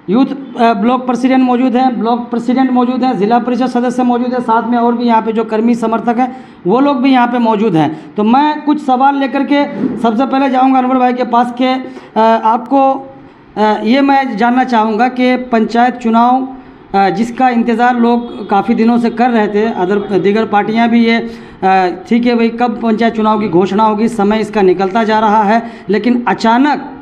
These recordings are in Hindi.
यूथ ब्लॉक प्रेसिडेंट मौजूद हैं, ब्लॉक प्रेसिडेंट मौजूद हैं, ज़िला परिषद सदस्य मौजूद है, साथ में और भी यहाँ पे जो कर्मी समर्थक हैं वो लोग भी यहाँ पे मौजूद हैं। तो मैं कुछ सवाल लेकर के सबसे पहले जाऊँगा अनवर भाई के पास के आपको ये मैं जानना चाहूँगा कि पंचायत चुनाव जिसका इंतज़ार लोग काफ़ी दिनों से कर रहे थे, दीगर पार्टियां भी ये ठीक है भाई कब पंचायत चुनाव की घोषणा होगी, समय इसका निकलता जा रहा है, लेकिन अचानक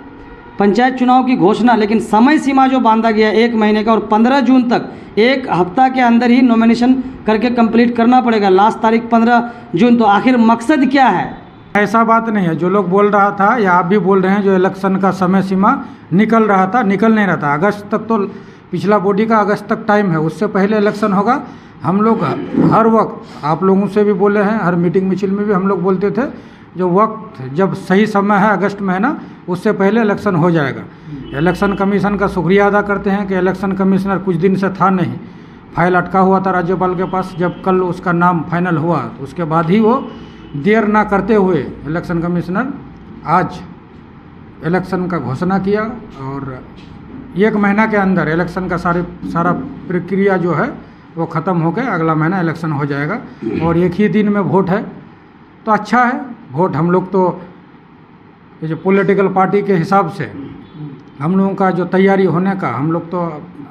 पंचायत चुनाव की घोषणा, लेकिन समय सीमा जो बांधा गया 1 महीने का और 15 जून तक, 1 हफ्ता के अंदर ही नॉमिनेशन करके कंप्लीट करना पड़ेगा, लास्ट तारीख 15 जून। तो आखिर मकसद क्या है? ऐसा बात नहीं है जो लोग बोल रहा था या आप भी बोल रहे हैं, जो इलेक्शन का समय सीमा निकल रहा था, निकल नहीं रहा था। अगस्त तक तो पिछला बॉडी का अगस्त तक टाइम है, उससे पहले इलेक्शन होगा। हम लोग हर वक्त आप लोगों से भी बोले हैं, हर मीटिंग मिचिल में भी हम लोग बोलते थे जो वक्त जब सही समय है अगस्त महीना, उससे पहले इलेक्शन हो जाएगा। इलेक्शन कमीशन का शुक्रिया अदा करते हैं कि इलेक्शन कमिश्नर कुछ दिन से था नहीं, फाइल अटका हुआ था राज्यपाल के पास। जब कल उसका नाम फाइनल हुआ तो उसके बाद ही वो देर ना करते हुए इलेक्शन कमिश्नर आज इलेक्शन का घोषणा किया और 1 महीना के अंदर इलेक्शन का सारा प्रक्रिया जो है वो ख़त्म हो गया। अगला महीना इलेक्शन हो जाएगा और एक ही दिन में वोट है, तो अच्छा है। वोट हम लोग तो ये जो पॉलिटिकल पार्टी के हिसाब से हम लोगों का जो तैयारी होने का, हम लोग तो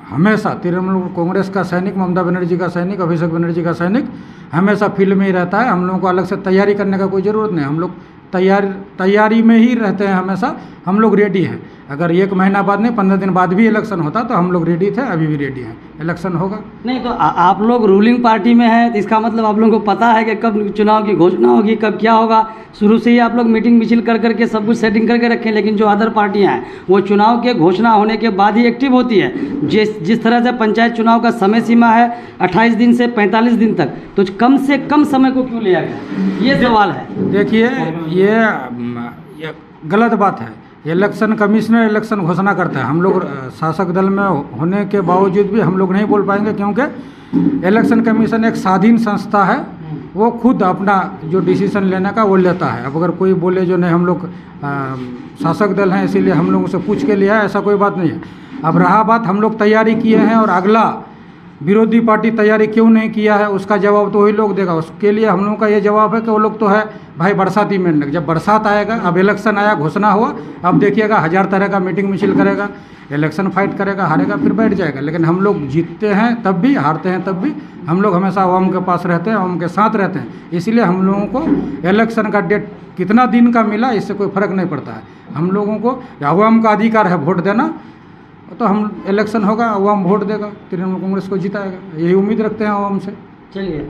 हमेशा तृणमूल कांग्रेस का सैनिक, ममता बनर्जी का सैनिक, अभिषेक बनर्जी का सैनिक हमेशा फील्ड में ही रहता है। हम लोगों को अलग से तैयारी करने का कोई ज़रूरत नहीं, हम लोग तैयारी में ही रहते हैं हमेशा। हम लोग रेडी हैं। अगर 1 महीना बाद नहीं 15 दिन बाद भी इलेक्शन होता तो हम लोग रेडी थे, अभी भी रेडी हैं, इलेक्शन होगा। नहीं तो आप लोग रूलिंग पार्टी में हैं, तो इसका मतलब आप लोगों को पता है कि कब चुनाव की घोषणा होगी, कब क्या होगा। शुरू से ही आप लोग मीटिंग मिचिल कर करके सब कुछ सेटिंग करके रखें। लेकिन जो अदर पार्टियां हैं वो चुनाव के घोषणा होने के बाद ही एक्टिव होती है। जिस तरह से पंचायत चुनाव का समय सीमा है 28 दिन से 45 दिन तक, तो कम से कम समय को क्यों लिया गया, ये सवाल है। देखिए ये गलत बात है। इलेक्शन कमिश्नर इलेक्शन घोषणा करता है। हम लोग शासक दल में होने के बावजूद भी हम लोग नहीं बोल पाएंगे, क्योंकि इलेक्शन कमीशन एक स्वाधीन संस्था है। वो खुद अपना जो डिसीजन लेने का वो लेता है। अब अगर कोई बोले जो नहीं हम लोग शासक दल हैं इसीलिए हम लोगों से पूछ के लिया है, ऐसा कोई बात नहीं है। अब रहा बात हम लोग तैयारी किए हैं और अगला विरोधी पार्टी तैयारी क्यों नहीं किया है उसका जवाब तो वही लोग देगा। उसके लिए हम लोगों का ये जवाब है कि वो लोग तो है भाई बरसाती मेंढक। जब बरसात आएगा, अब इलेक्शन आया, घोषणा हुआ, अब देखिएगा 1000 तरह का मीटिंग मिचिल करेगा, इलेक्शन फाइट करेगा, हारेगा, फिर बैठ जाएगा। लेकिन हम लोग जीतते हैं तब भी, हारते हैं तब भी, हम लोग हमेशा अवाम के पास रहते हैं, अवाम के साथ रहते हैं। इसलिए हम लोगों को इलेक्शन का डेट कितना दिन का मिला इससे कोई फ़र्क नहीं पड़ता है। हम लोगों को अवाम का अधिकार है वोट देना, तो हम इलेक्शन होगा, अवाम वोट देगा, तृणमूल कांग्रेस को जिताएगा, यही उम्मीद रखते हैं अवाम से। चलिए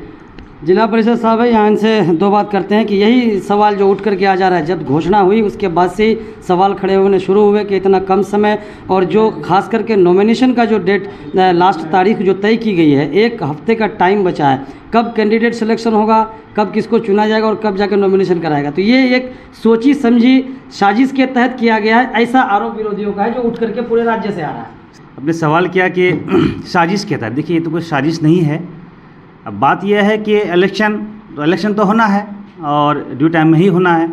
जिला परिषद साहब है, यहाँ से 2 बात करते हैं कि यही सवाल जो उठ करके आ जा रहा है, जब घोषणा हुई उसके बाद से ही सवाल खड़े होने शुरू हुए कि इतना कम समय, और जो खास करके नॉमिनेशन का जो डेट लास्ट तारीख जो तय की गई है, 1 हफ्ते का टाइम बचा है, कब कैंडिडेट सिलेक्शन होगा, कब किसको चुना जाएगा और कब जाकर नॉमिनेशन कराएगा। तो ये एक सोची समझी साजिश के तहत किया गया है, ऐसा आरोप विरोधियों का है जो उठ करके पूरे राज्य से आ रहा है। आपने सवाल किया कि साजिश के तहत, देखिए ये तो कोई साजिश नहीं है। अब बात यह है कि इलेक्शन तो होना है और ड्यू टाइम में ही होना है।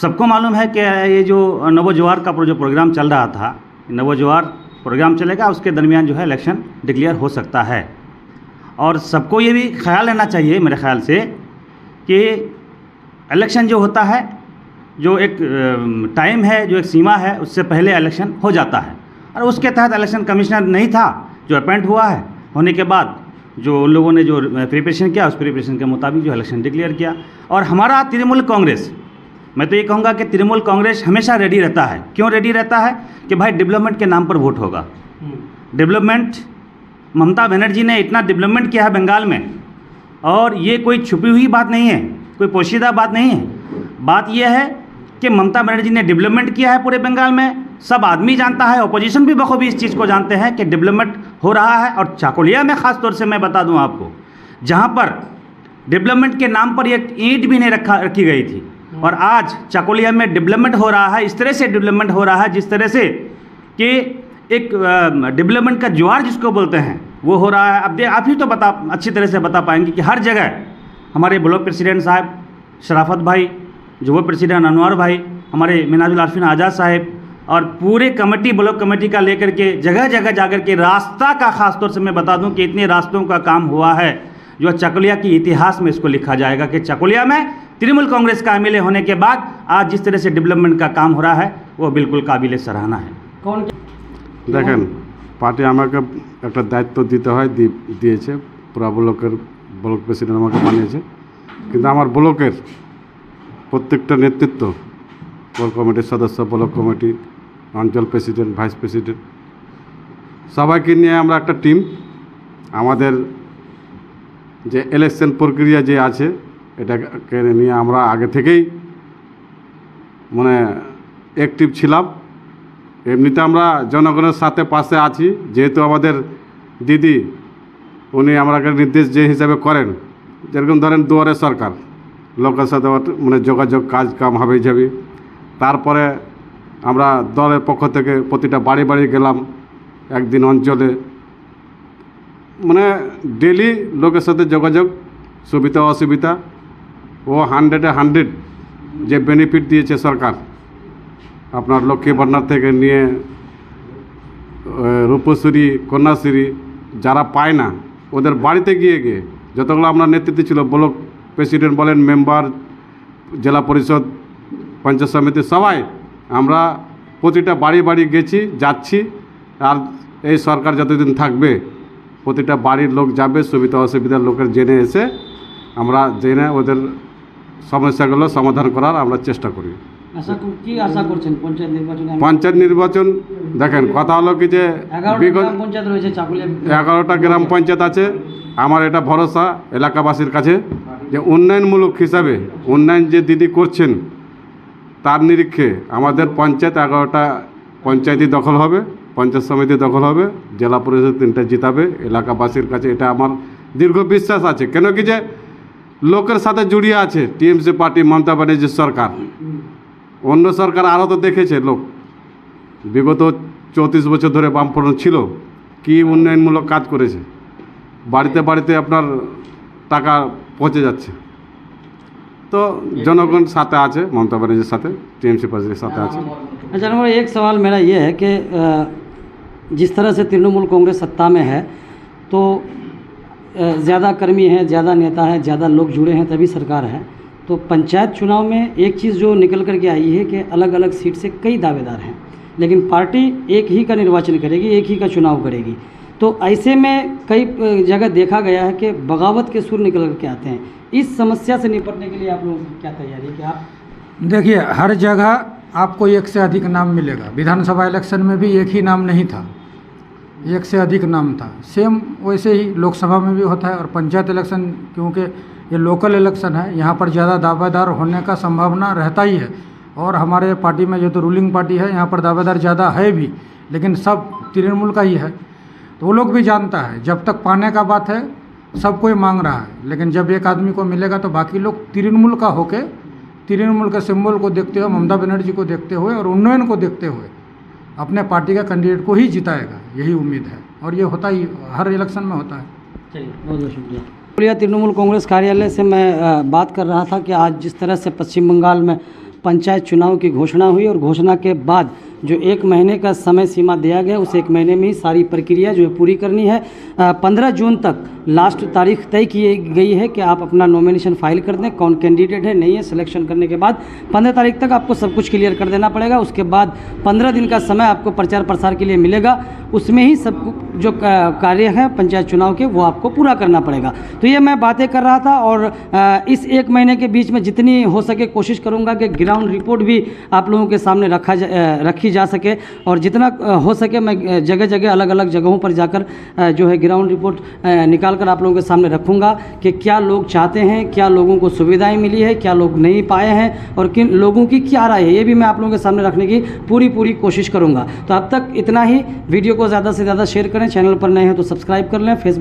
सबको मालूम है कि ये जो नवोजवार का जो प्रोग्राम चल रहा था, नवोजवार प्रोग्राम चलेगा, उसके दरमियान जो है इलेक्शन डिक्लेयर हो सकता है। और सबको ये भी ख्याल रहना चाहिए मेरे ख्याल से कि इलेक्शन जो होता है, जो एक टाइम है, जो एक सीमा है, उससे पहले इलेक्शन हो जाता है। और उसके तहत इलेक्शन कमिश्नर नहीं था जो अपॉइंट हुआ है, होने के बाद जो उन लोगों ने जो प्रिपरेशन किया उस प्रिपरेशन के मुताबिक जो इलेक्शन डिक्लेयर किया। और हमारा तृणमूल कांग्रेस, मैं तो ये कहूँगा कि तृणमूल कांग्रेस हमेशा रेडी रहता है। क्यों रेडी रहता है? कि भाई डेवलपमेंट के नाम पर वोट होगा। डेवलपमेंट, ममता बनर्जी ने इतना डेवलपमेंट किया है बंगाल में, और ये कोई छुपी हुई बात नहीं है, कोई पोशीदा बात नहीं है। बात यह है कि ममता बनर्जी ने डेवलपमेंट किया है पूरे बंगाल में, सब आदमी जानता है, ऑपोजिशन भी बखूबी इस चीज़ को जानते हैं कि डेवलपमेंट हो रहा है। और चाकुलिया में ख़ास तौर से मैं बता दूं आपको, जहां पर डेवलपमेंट के नाम पर एक ईंट भी नहीं रखी गई थी, और आज चाकुलिया में डेवलपमेंट हो रहा है। इस तरह से डेवलपमेंट हो रहा है जिस तरह से कि एक डेवलपमेंट का ज्वार जिसको बोलते हैं वो हो रहा है। अब आप ही तो अच्छी तरह से बता पाएंगे कि हर जगह हमारे ब्लॉक प्रेसिडेंट साहब शराफत भाई, जो वो प्रेसिडेंट अनवर भाई, हमारे मिनाजुल आरफीन आज़ाद साहब और पूरे कमेटी, ब्लॉक कमेटी का लेकर के जगह जगह जाकर के रास्ता का, खास तौर से मैं बता दूं कि इतने रास्तों का काम हुआ है जो चकुलिया के इतिहास में इसको लिखा जाएगा कि चकुलिया में तृणमूल कांग्रेस का एमएलए होने के बाद आज जिस तरह से डेवलपमेंट का काम हो रहा है वो बिल्कुल काबिल सराहना है। कौन দেখেন পার্টি আমাকে একটা দায়িত্ব দিতে হয়, দিয়েছে। পুরা ব্লক প্রেসিডেন্ট আমাকে বানিয়েছে, কিন্তু আমার ব্লকের প্রত্যেকটা নেতৃত্ব, ব্লক কমিটির সদস্য, ব্লক কমিটি, অঞ্চল প্রেসিডেন্ট, ভাইস প্রেসিডেন্ট সবাইকে নিয়ে আমরা একটা টিম, আমাদের যে ইলেকশন প্রক্রিয়া যে আছে এটাকে নিয়ে আমরা আগে থেকেই মানে অ্যাক্টিভ ছিলাম। এমনিতে আমরা জনগণের সাথে পাশে আছি, যেহেতু আমাদের দিদি উনি আমাকে নির্দেশ যে হিসাবে করেন, যেরকম ধরেন দুয়ারে সরকার, লোকের সাথে মানে যোগাযোগ কাজ কাম হবে যাবে। তারপরে আমরা দলের পক্ষ থেকে প্রতিটা বাড়ি বাড়ি গেলাম, একদিন অঞ্চলে, মানে ডেলি লোকের সাথে যোগাযোগ, সুবিধা অসুবিধা, ও 100-এ 100 যে বেনিফিট দিয়েছে সরকার, আপনার লক্ষ্মী ভান্ডার থেকে নিয়ে রূপশ্রী, কন্যাশ্রী, যারা পায় না ওদের বাড়িতে গিয়ে গিয়ে যতগুলো আমরা নেতৃত্ব ছিল, ব্লক প্রেসিডেন্ট বলেন, মেম্বার, জেলা পরিষদ, পঞ্চায়েত সমিতি, সবাই আমরা প্রতিটা বাড়ি বাড়ি গেছি, যাচ্ছি। আর এই সরকার যতদিন থাকবে প্রতিটা বাড়ির লোক যাবে, সুবিধা অসুবিধার লোকের জেনে এসে আমরা জেনে ওদের সমস্যাগুলো সমাধান করার আমরা চেষ্টা করি। কি আশা করছেন পঞ্চায়েত নির্বাচনে? পঞ্চায়েত নির্বাচন দেখেন, কথা হলো কি যে 11টা পঞ্চায়েত রয়েছে চাকুলিয়া, 11টা গ্রাম পঞ্চায়েত আছে। আমার এটা ভরসা এলাকাবাসীর কাছে যে উন্নয়নমূলক হিসাবে উন্নয়ন যে দিদি করছেন তার নিরীক্ষে আমাদের পঞ্চায়েত 11টা পঞ্চায়েতই দখল হবে, পঞ্চায়েত সমিতি দখল হবে, জেলা পরিষদ 3টা জিতাবে। এলাকাবাসীর কাছে এটা আমার দীর্ঘ বিশ্বাস আছে। কেন কি যে লোকের সাথে জড়িয়ে আছে টিএমসি পার্টি, মমতা ব্যানার্জির সরকার। অন্য সরকার আরও তো দেখেছে লোক, বিগত 34 বছর ধরে বামফ্রন্ট ছিল, কি উন্নয়নমূলক কাজ করেছে, বাড়িতে বাড়িতে আপনার টাকা পৌঁছে যাচ্ছে। তো জনগণ সাথে আছে, মমতা ব্যানার্জির সাথে, টিএমসি পার্টির সাথে আছে। अच्छा नंबर एक सवाल मेरा ये है कि जिस तरह से तृणमूल कांग्रेस सत्ता में है तो ज़्यादा कर्मी हैं, ज़्यादा नेता हैं, ज़्यादा लोग जुड़े हैं तभी सरकार है। तो पंचायत चुनाव में एक चीज़ जो निकल कर के आई है कि अलग अलग सीट से कई दावेदार हैं, लेकिन पार्टी एक ही का निर्वाचन करेगी, एक ही का चुनाव करेगी। तो ऐसे में कई जगह देखा गया है कि बगावत के सुर निकल कर के आते हैं। इस समस्या से निपटने के लिए आप लोगों की क्या तैयारी है? कि आप देखिए, हर जगह आपको एक से अधिक नाम मिलेगा। विधानसभा इलेक्शन में भी एक ही नाम नहीं था, एक से अधिक नाम था। सेम वैसे ही लोकसभा में भी होता है। और पंचायत इलेक्शन क्योंकि ये लोकल इलेक्शन है, यहाँ पर ज़्यादा दावेदार होने का संभावना रहता ही है। और हमारे पार्टी में जो तो रूलिंग पार्टी है, यहाँ पर दावेदार ज़्यादा है भी, लेकिन सब तृणमूल का ही है। तो वो लोग भी जानता है, जब तक पाने का बात है सब कोई मांग रहा है, लेकिन जब एक आदमी को मिलेगा तो बाकी लोग तृणमूल का होके, तृणमूल के सिंबल को देखते हुए, ममता बनर्जी को देखते हुए और उन्नयन को देखते हुए अपने पार्टी का कैंडिडेट को ही जिताएगा, यही उम्मीद है। और ये होता ही हर इलेक्शन में होता है। चलिए, बहुत बहुत शुक्रिया। तृणमूल कांग्रेस कार्यालय से मैं बात कर रहा था कि आज जिस तरह से पश्चिम बंगाल में पंचायत चुनाव की घोषणा हुई और घोषणा के बाद जो 1 महीने का समय सीमा दिया गया, उस 1 महीने में ही सारी प्रक्रिया जो है पूरी करनी है। 15 जून तक लास्ट तारीख तय की गई है कि आप अपना नॉमिनेशन फाइल कर दें, कौन कैंडिडेट है नहीं है। सिलेक्शन करने के बाद 15 तारीख तक आपको सब कुछ क्लियर कर देना पड़ेगा। उसके बाद 15 दिन का समय आपको प्रचार प्रसार के लिए मिलेगा, उसमें ही सब जो कार्य है पंचायत चुनाव के वो आपको पूरा करना पड़ेगा। तो ये मैं बातें कर रहा था और इस 1 महीने के बीच में जितनी हो सके कोशिश करूँगा कि ग्राउंड रिपोर्ट भी आप लोगों के सामने रखी जा सके, और जितना हो सके मैं जगह जगह अलग अलग जगहों पर जाकर जो है ग्राउंड रिपोर्ट निकाल कर आप लोगों के सामने रखूँगा कि क्या लोग चाहते हैं, क्या लोगों को सुविधाएं मिली है, क्या लोग नहीं पाए हैं और किन लोगों की क्या राय है, ये भी मैं आप लोगों के सामने रखने की पूरी कोशिश करूँगा। तो अब तक इतना ही। वीडियो को ज़्यादा से ज़्यादा शेयर करें, चैनल पर नए हैं तो सब्सक्राइब कर लें, फेसबुक